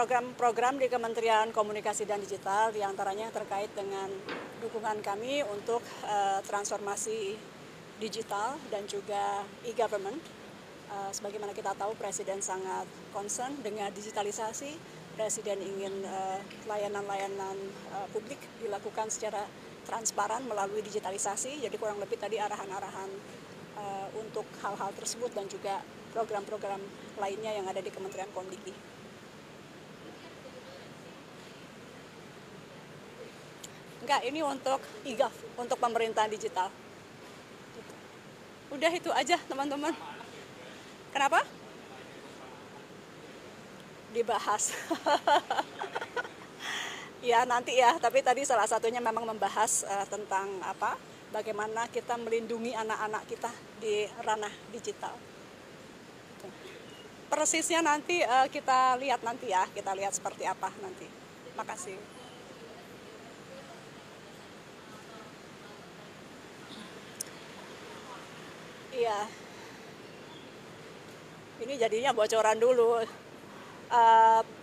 program-program di Kementerian Komunikasi dan Digital, diantaranya terkait dengan dukungan kami untuk transformasi digital dan juga e-government. Sebagaimana kita tahu, Presiden sangat concern dengan digitalisasi. Presiden ingin layanan-layanan publik dilakukan secara transparan melalui digitalisasi. Jadi kurang lebih tadi arahan-arahan untuk hal-hal tersebut dan juga program-program lainnya yang ada di Kementerian Komdiki. Enggak, ini untuk e-gov, untuk pemerintahan digital. Udah itu aja teman-teman. Kenapa? Dibahas. Ya nanti ya, tapi tadi salah satunya memang membahas tentang bagaimana kita melindungi anak-anak kita di ranah digital. Persisnya nanti kita lihat nanti ya, kita lihat seperti apa nanti. Makasih. Iya. Ini jadinya bocoran dulu.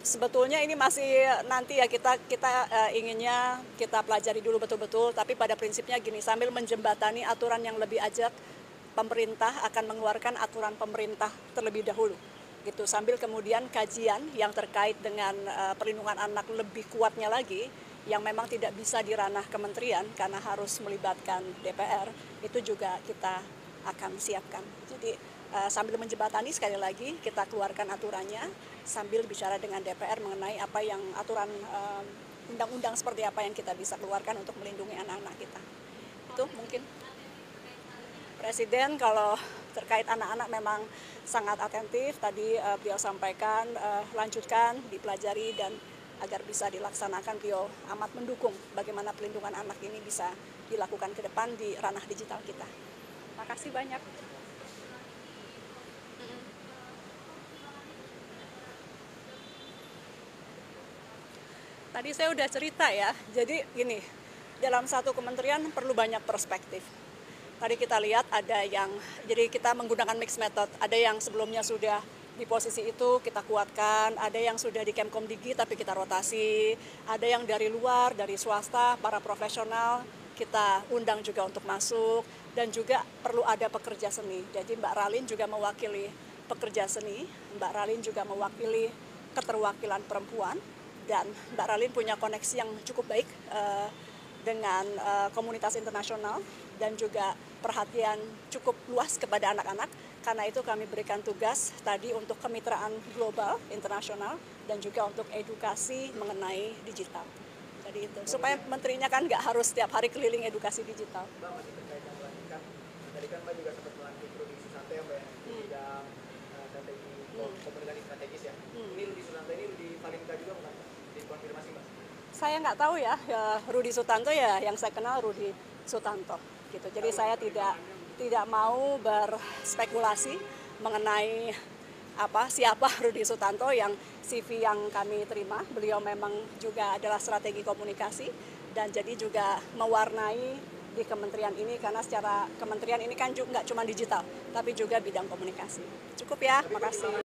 Sebetulnya ini masih nanti ya kita inginnya kita pelajari dulu betul-betul, tapi pada prinsipnya gini, sambil menjembatani aturan yang lebih ajak, pemerintah akan mengeluarkan aturan pemerintah terlebih dahulu gitu, sambil kemudian kajian yang terkait dengan perlindungan anak lebih kuatnya lagi yang memang tidak bisa di ranah kementerian karena harus melibatkan DPR, itu juga kita akan siapkan. Jadi sambil menjembatani, sekali lagi kita keluarkan aturannya sambil bicara dengan DPR mengenai apa yang aturan undang-undang seperti apa yang kita bisa keluarkan untuk melindungi anak-anak kita. Itu mungkin Presiden kalau terkait anak-anak memang sangat atentif. Tadi beliau sampaikan lanjutkan, dipelajari dan agar bisa dilaksanakan, beliau amat mendukung bagaimana pelindungan anak ini bisa dilakukan ke depan di ranah digital kita. Makasih banyak. Tadi saya udah cerita ya, jadi gini, dalam satu kementerian perlu banyak perspektif. Tadi kita lihat ada yang, jadi kita menggunakan mixed method, ada yang sebelumnya sudah di posisi itu kita kuatkan, ada yang sudah di Kemkomdigi tapi kita rotasi, ada yang dari luar, dari swasta, para profesional, kita undang juga untuk masuk, dan juga perlu ada pekerja seni. Jadi Mbak Ralin juga mewakili pekerja seni, Mbak Ralin juga mewakili keterwakilan perempuan, dan Mbak Ralin punya koneksi yang cukup baik dengan komunitas internasional dan juga perhatian cukup luas kepada anak-anak. Karena itu kami berikan tugas tadi untuk kemitraan global, internasional, dan juga untuk edukasi mengenai digital. Jadi itu, supaya menterinya kan nggak harus setiap hari keliling edukasi digital. Mbak, masih terkait dengan pelantikan, tadi kan Mbak juga sempat melantik Rudi Susanto ya Mbak, di bidang strategi komunikasi strategis ya. Ini Rudi Susanto ini Rudi Valinka juga bukan Mbak? Dikonfirmasi Mbak? Saya nggak tahu ya, Rudi Sutanto ya yang saya kenal Rudi Sutanto gitu. Jadi saya tidak mau berspekulasi mengenai siapa Rudi Sutanto. Yang CV yang kami terima, beliau memang juga adalah strategi komunikasi dan jadi juga mewarnai di kementerian ini, karena secara kementerian ini kan juga nggak cuma digital tapi juga bidang komunikasi. Cukup ya, makasih.